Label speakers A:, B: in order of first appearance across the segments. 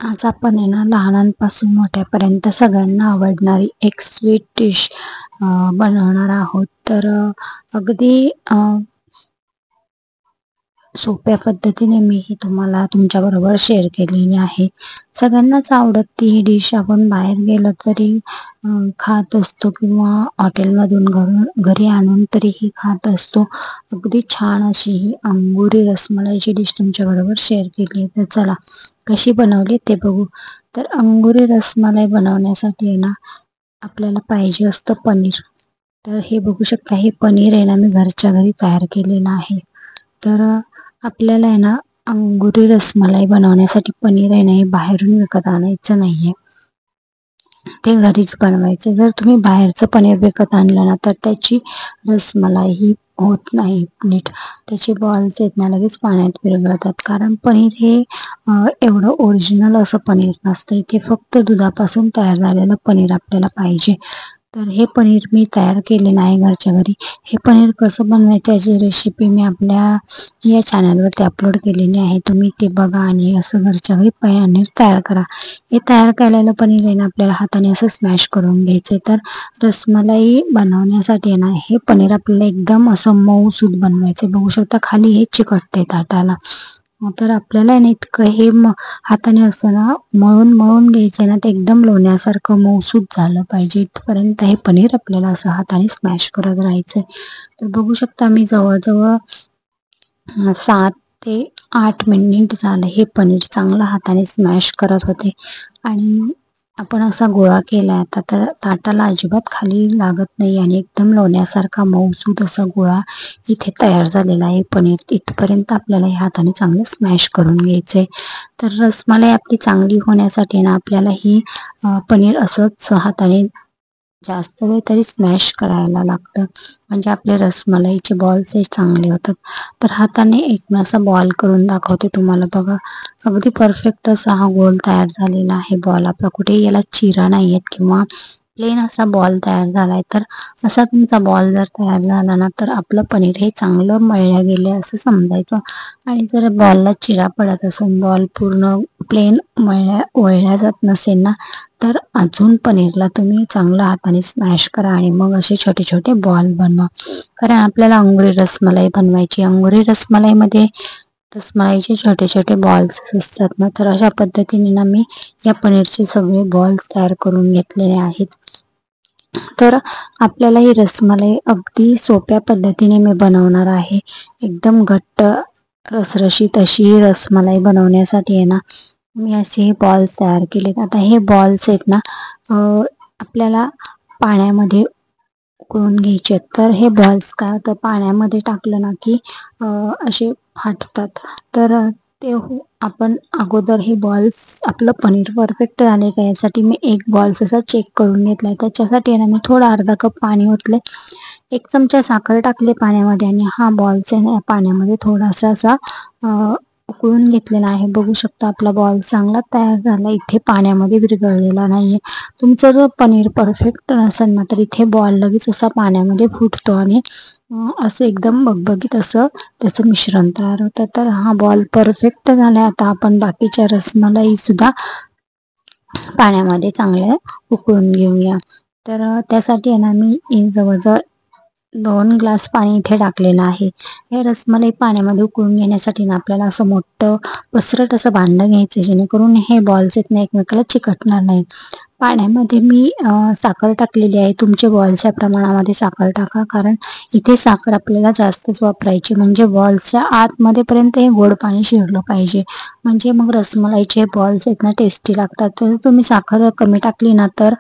A: आज आपण आहे ना लहानांपासून मोठ्यापर्यंत सगळ्यांना आवडणारी एक स्वीट डिश बनवणार आहोत. तर अगदी सोप्या पद्धतीने मी ही तुम्हाला तुमच्याबरोबर शेअर केलेली आहे. सगळ्यांनाच आवडती ही डिश. आपण बाहेर गेलं तरी खात असतो किंवा हॉटेलमधून घरी आणून तरीही खात असतो. अगदी छान अशी ही अंगुरी रसमलाईची डिश तुमच्याबरोबर शेअर केली आहे. तर चला कशी बनवली ते बघू. तर अंगुरी रसमलाई बनवण्यासाठी आहे ना आपल्याला पाहिजे असतं पनीर. तर हे बघू शकता, हे पनीर आहे ना मी घरच्या घरी तयार केलेलं आहे. तर आपल्याला आहे ना अंगुरी रसमलाई बनवण्यासाठी पनीर आहे ना हे बाहेरून विकत आणायचं नाहीये, ते घरीच बनवायचं. जर तुम्ही बाहेरचं पनीर विकत आणलं ना तर त्याची रसमलाई ही होत नाही नीट. त्याचे बॉल्स आहेत ना लगेच पाण्यात विरघळतात. कारण पनीर हे एवढं ओरिजिनल असं पनीर नसतं. इथे फक्त दुधापासून तयार झालेलं पनीर आपल्याला पाहिजे. तर हे पनीर मी तयार केलेलं आहे घरच्या घरी. हे पनीर कसं बनवायचं याची रेसिपी मी आपल्या या चॅनलवरती अपलोड केलेली आहे. तुम्ही ते बघा आणि असं घरच्या घरी पनीर तयार करा. हे तयार केलेलं पनीर आहे ना आपल्याला हाताने असं स्मॅश करून घ्यायचं. तर रसमलाई बनवण्यासाठी आहे ना हे पनीर आपल्याला एकदम असं मऊसूद बनवायचं. बघू शकता खाली हे चिकटते ताटाला. तर आपल्याला ना इतकं हे हाताने असं ना मळून घ्यायचं ना ते एकदम लोण्यासारखं मऊसूद झालं पाहिजे. इथपर्यंत हे पनीर आपल्याला असं हाताने स्मॅश करत राहायचंय. तर बघू शकता मी जवळजवळ 7 ते 8 मिनिट झालं हे पनीर चांगलं हाताने स्मॅश करत होते. आणि आपण असा गोळा केला आता तर ताटाला अजिबात खाली लागत नाही आणि एकदम लोण्यासारखा मऊसूद असा गोळा इथे तयार झालेला आहे पनीर. इथपर्यंत आपल्याला हे हाताने चांगलं स्मॅश करून घ्यायचंय. तर रसमलाई आपली चांगली होण्यासाठी ना आपल्याला ही पनीर असंच हाताने जास्त वेळ तरी स्मॅश करायला लागतं, म्हणजे आपले रसमलाईचे बॉल्स हे चांगले होतात. तर हाताने एक मी असा बॉल करून दाखवते तुम्हाला. बघा अगदी परफेक्ट असा हा गोल तयार झालेला आहे बॉल. आपला कुठेही याला चिरा नाही आहेत किंवा प्लेन असा बॉल तयार झालाय. तर असा तुमचा बॉल जर तयार झाला ना तर आपलं पनीर हे चांगलं मळल्या गेले असं समजायचं. आणि जर बॉलला चिरा पडत असेल, बॉल पूर्ण प्लेन वळल्या जात नसेल ना तर अजून पनीरला तुम्ही चांगलं हाताने स्मॅश करा आणि मग असे छोटे छोटे बॉल बनवा. कारण आपल्याला अंगुरी रसमलाई बनवायची. अंगुरी रसमलाईमध्ये रसमलाईचे छोटे छोटे बॉल्स असतात ना. तर अशा पद्धतीने ना मी या पनीरचे सगळे बॉल्स तयार करून घेतलेले आहेत. तर आपल्याला ही रसमलाई अगदी सोप्या पद्धतीने मी बनवणार आहे. एकदम घट्ट रसरशीत अशी रसमलाई बनवण्यासाठी आहे ना मी असे हे बॉल्स तयार केलेत. आता हे बॉल्स आहेत ना आपल्याला पाण्यामध्ये उकळून घ्यायचे. तर हे बॉल्स काय होतं, पाण्यामध्ये टाकलं ना की असे फाटतात. तर ते आपण अगोदर हे बॉल्स आपलं पनीर परफेक्ट झाले का यासाठी मी एक बॉल्स असा चेक करून घेतलाय. त्याच्यासाठी आहे ना मी थोडा अर्धा कप पाणी ओतले, 1 चमचा साखर टाकले पाण्यामध्ये आणि हा बॉल्स आहे ना पाण्यामध्ये थोडासा असा उकळून घेतलेला आहे. बघू शकता आपला बॉल चांगला तयार झाला, इथे पाण्यामध्ये विरघळलेला नाहीये. तुमचं जर पनीर परफेक्ट नसेल ना तर इथे बॉल लगेच असा पाण्यामध्ये फुटतो आणि असं एकदम बगबगीत असं त्याचं मिश्रण तयार होतं. तर हा बॉल परफेक्ट झाला. आता आपण बाकीच्या रसमलाई सुद्धा पाण्यामध्ये चांगल्या उकळून घेऊया. तर त्यासाठी आहे ना मी जवळजवळ 2 ग्लास पाणी इथे टाकलेलं आहे. हे रसमलाई पाण्यामध्ये उकळून घेण्यासाठी ना आपल्याला असं मोठं पसरट असं भांडं घ्यायचं, जेणेकरून हे बॉल्स आहेत ना एकमेकाला चिकटणार नाही. पाण्यामध्ये मी साखर टाकलेली आहे. तुमच्या बॉल्सच्या प्रमाणामध्ये साखर टाका, कारण इथे साखर आपल्याला जास्तच वापरायची, म्हणजे बॉल्सच्या आतमध्येपर्यंत हे गोड पाणी शिरलं पाहिजे, म्हणजे मग रसमलाईचे बॉल्स आहेत ना टेस्टी लागतात. तर तुम्ही साखर कमी टाकली ना तर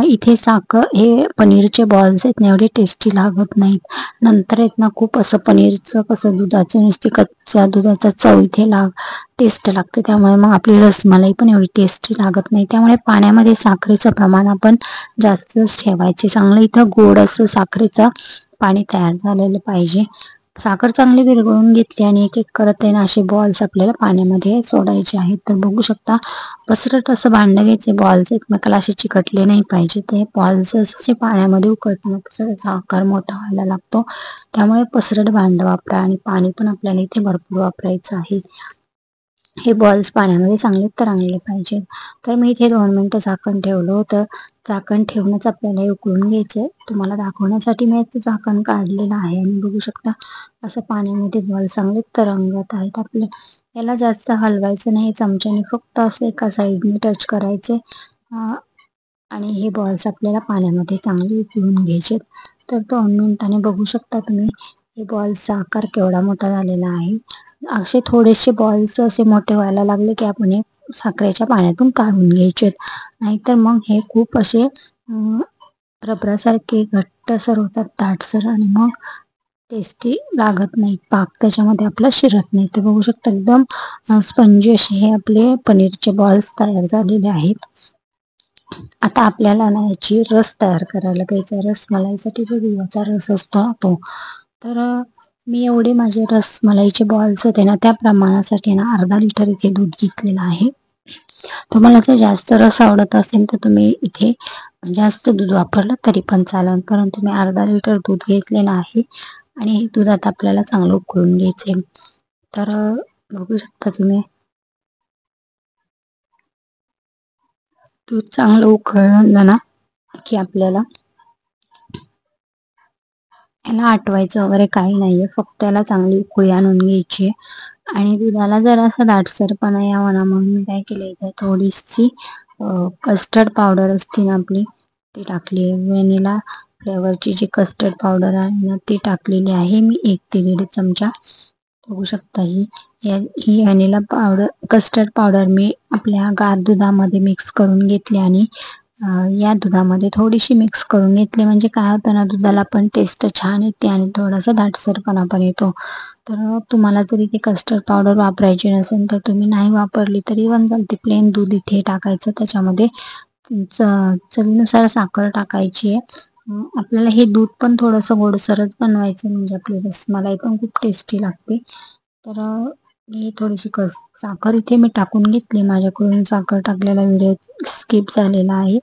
A: इथे साखर हे पनीरचे बॉल्स आहेत ना एवढे टेस्टी लागत नाहीत. नंतर आहेत ना खूप असं पनीरचं कसं दुधाचं नुसती कच्च्या दुधाचा चव इथे टेस्ट लागते, त्यामुळे मग आपली रसमलाई पण एवढी टेस्टी लागत नाही. त्यामुळे पाण्यामध्ये साखरेचं प्रमाण आपण जास्तच ठेवायचे. चांगलं इथं गोड असं साखरेचं पाणी तयार झालेलं पाहिजे. साखर चांगली विरघळून घेतली आणि एक एक करत आहे ना असे बॉल्स आपल्याला पाण्यामध्ये सोडायचे आहेत. तर बघू शकता पसरट असं भांडं घ्यायचे. बॉल्स एकमेकाला असे चिकटले नाही पाहिजे. ते बॉल्स असे पाण्यामध्ये उकळताना त्याचा आकार मोठा व्हायला लागतो, त्यामुळे पसरट भांडं वापरा आणि पाणी पण आपल्याला इथे भरपूर वापरायचं आहे. हे बॉल्स पाण्यामध्ये चांगले तरंगले पाहिजेत. तर मी इथे 2 मिनिटं झाकण ठेवलं होतं. झाकण ठेवूनच आपल्याला हे उकळून घ्यायचं. तुम्हाला दाखवण्यासाठी मी याचं झाकण काढलेलं आहे आणि बघू शकता असं पाण्यामध्ये बॉल चांगले तरंगत आहेत. याला जास्त हलवायचं नाही, चमच्याने फक्त असं एका साईडने टच करायचे आणि हे बॉल्स आपल्याला पाण्यामध्ये चांगले उकळून घ्यायचे. तर 2 मिनिटांनी बघू शकता तुम्ही हे बॉल्सचा आकार केवढा मोठा झालेला आहे. असे थोडेसे बॉल्स असे मोठे व्हायला लागले की आपण हे साखरेच्या पाण्यातून काढून घ्यायचे. नाहीतर मग हे खूप असे रबरासारखे घट्टसर होतात, दाटसर, आणि मग टेस्टी लागत नाही. पाक त्याच्यामध्ये आपला शिरत नाही. तर बघू शकता एकदम स्पंजी असे हे आपले पनीरचे बॉल्स तयार झालेले आहेत. आता आपल्याला ना याची रस तयार करायला घ्यायचा. रसमलाईसाठी जो दुधाचा रस असतो ना तो. तर मी एवढे माझे रसमलाईचे बॉल्स होते ना त्या प्रमाणासाठी ना अर्धा लिटर इथे दूध घेतलेलं आहे. तुम्हाला जर जास्त रस आवडत असेल तर तुम्ही इथे जास्त दूध वापरलं तरी पण चालेल, परंतु मी अर्धा लिटर दूध घेतलेलं आहे आणि हे दूध आता आपल्याला चांगलं उकळून घ्यायचे. तर बघू शकता तुम्ही दूध चांगलं उकळलं ना की आपल्याला याला आटवायचं वगैरे काही नाहीये, फक्त त्याला चांगली उकळी आणून घ्यायची. आणि दुधाला जर असा दाटसरपणा यावा ना म्हणून मी काय केलं इथे थोडीशी कस्टर्ड पावडर असते ना आपली ती टाकली आहे. व्हॅनिला फ्लेवरची जी कस्टर्ड पावडर आहे ना ती टाकलेली आहे मी 1 ते 1.5 चमचा. बघू शकता ही व्हॅनिला पावडर कस्टर्ड पावडर मी आपल्या गार दुधामध्ये मिक्स करून घेतली आणि या दुधामध्ये थोडीशी मिक्स करून घेतली. म्हणजे काय होतं ना दुधाला पण टेस्ट छान येते आणि थोडासा दाटसरपणा पण येतो. तर तुम्हाला जर इथे कस्टर्ड पावडर वापरायची नसेल तर तुम्ही नाही वापरली तरी पण चालते. प्लेन दूध इथे टाकायचं, त्याच्यामध्ये चवीनुसार साखर टाकायची आहे. आपल्याला हे दूध पण थोडंसं गोडसरच बनवायचं, म्हणजे आपली रसमलाई पण खूप टेस्टी लागते. तर मी थोडीशी साखर इथे मी टाकून घेतली. माझ्याकडून साखर टाकलेला व्हिडिओ स्किप झालेला आहे,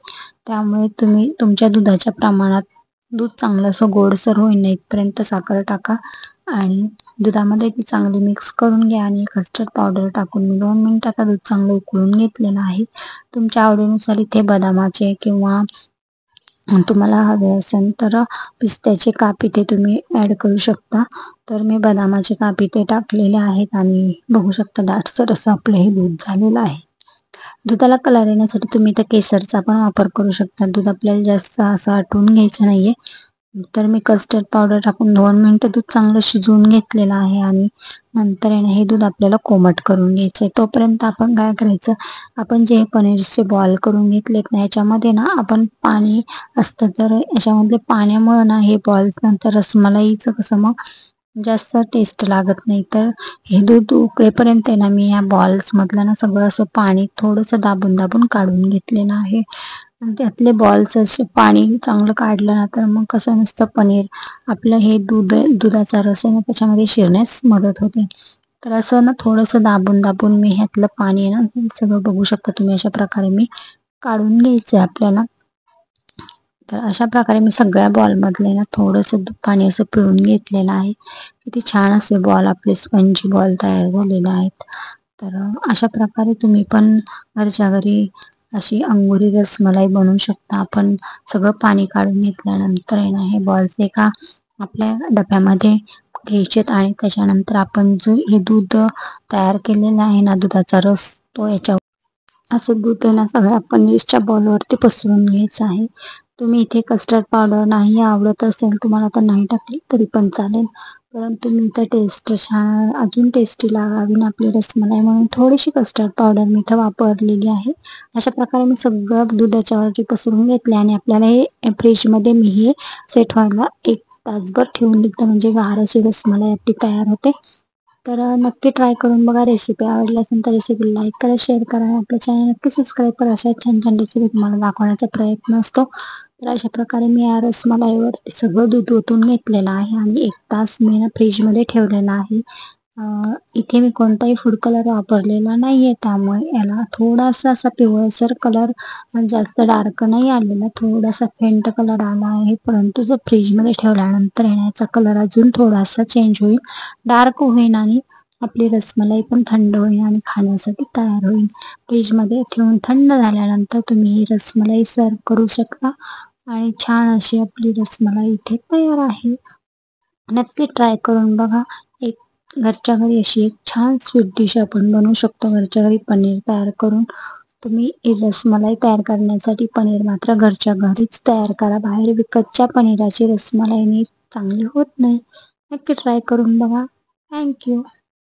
A: त्यामुळे तुम्ही तुमच्या दुधाच्या प्रमाणात दूध चांगलं असं गोडसर होईना इथपर्यंत साखर टाका आणि दुधामध्ये ती चांगली मिक्स करून घ्या. आणि कस्टर्ड पावडर टाकून मी 2 मिनिटात दूध चांगलं उकळून घेतलेलं आहे. तुमच्या आवडीनुसार इथे बदामाचे किंवा तुम्हाला हवे असेल तर पिस्त्याचे काप इथे तुम्ही ॲड करू शकता. तर मी बदामाचे काप इथे टाकलेले आहेत आणि बघू शकता दाटसर असं आपलं हे दूध झालेलं आहे. दुधाला कलर येण्यासाठी तुम्ही इथं केसरचा पण वापर करू शकता. दूध आपल्याला जास्त असं आटवून घ्यायचं नाहीये. तर मी कस्टर्ड पावडर टाकून 2 मिनिटं दूध चांगलं शिजवून घेतलेलं आहे आणि नंतर हे दूध आपल्याला कोमट करून घ्यायचंय. तोपर्यंत आपण काय करायचं, आपण जे पनीरचे बॉल करून घेतलेत ना याच्यामध्ये ना आपण पाणी असतं, तर याच्यामधले पाण्यामुळे ना हे बॉल्स नंतर रसमलाईचं कसं मग जास्त टेस्ट लागत नाही. तर हे दूध उकळेपर्यंत आहे ना मी या बॉल्स मधलं ना सगळं असं पाणी थोडंसं दाबून दाबून काढून घेतलेलं आहे. आणि त्यातले बॉल्स असे पाणी चांगलं काढलं ना तर मग कसं नुसतं पनीर आपलं हे दुधाचा रस आहे ना त्याच्यामध्ये शिरण्यास मदत होते. तर असं ना थोडंसं दाबून दाबून मी ह्यातलं पाणी आहे ना सगळं बघू शकता तुम्ही अशा प्रकारे मी काढून घ्यायचं आपल्याला. तर अशा प्रकारे मी सगळ्या बॉलमधले ना थोडंसं पाणी असं पिळून घेतलेलं आहे. किती छान असे बॉल आपले स्पंजी बॉल तयार झालेले आहेत. तर अशा प्रकारे तुम्ही पण घरच्या घरी अशी अंगुरी रसमलाई बनवू शकता. आपण सगळं पाणी काढून घेतल्यानंतर आहे ना हे बॉल्स एका आपल्या डब्यामध्ये घ्यायचेत आणि त्याच्यानंतर आपण जो हे दूध तयार केलेला आहे ना दुधाचा रस तो याच्या असं दूध आहे ना सगळ्या पनीरच्या बॉलवरती पसरून घ्यायचं आहे. तुम्ही इथे कस्टर्ड पावडर नाही आवडत असेल तुम्हाला तर नाही टाकली तरी पण चालेल, परंतु मी तर टेस्ट छान अजून टेस्टी लागावी ना आपली रसमलाई म्हणून थोडीशी कस्टर्ड पावडर मी इथं वापरलेली आहे. अशा प्रकारे मी सगळं दूध याच्यावरती पसरून घेतले आणि आपल्याला हे फ्रीजमध्ये मी हे सेट व्हायला 1 तासभर ठेवून दिलं, म्हणजे गार अशी रसमलाई आपली तयार होते. तर नक्की ट्राय करून बघा. रेसिपी आवडली असेल तर रेसिपी लाईक करा, शेअर करा आणि आपल्या चॅनल नक्की सबस्क्राईब करा. अशा छान छान रेसिपी तुम्हाला दाखवण्याचा प्रयत्न असतो. तर अशा प्रकारे मी या रसमलाईवर सगळं दूध ओतून घेतलेलं आहे आणि 1 तास मी ना फ्रीजमध्ये ठेवलेलं आहे. इथे मी कोणताही फूड कलर वापरलेला नाही आहे, त्यामुळे याला थोडासा असा पिवळसर कलर, जास्त डार्क नाही आलेला, थोडासा फेंट कलर आला आहे. परंतु जर फ्रीजमध्ये ठेवल्यानंतर याचा कलर अजून थोडासा चेंज होईल, डार्क होईल आणि आपली रसमलाई पण थंड होईल आणि खाण्यासाठी तयार होईल. फ्रीजमध्ये ठेवून थंड झाल्यानंतर तुम्ही ही रसमलाई सर्व करू शकता आणि छान अशी आपली रसमलाई इथे तयार आहे. नक्की ट्राय करून बघा. एक घरच्या घरी अशी एक छान स्वीट डिश आपण बनवू शकतो घरच्या घरी पनीर तयार करून. तुम्ही ही रसमलाई तयार करण्यासाठी पनीर मात्र घरच्या घरीच तयार करा. बाहेर विकतच्या पनीराची रसमलाई चांगली होत नाही. नक्की ट्राय करून बघा. Thank you.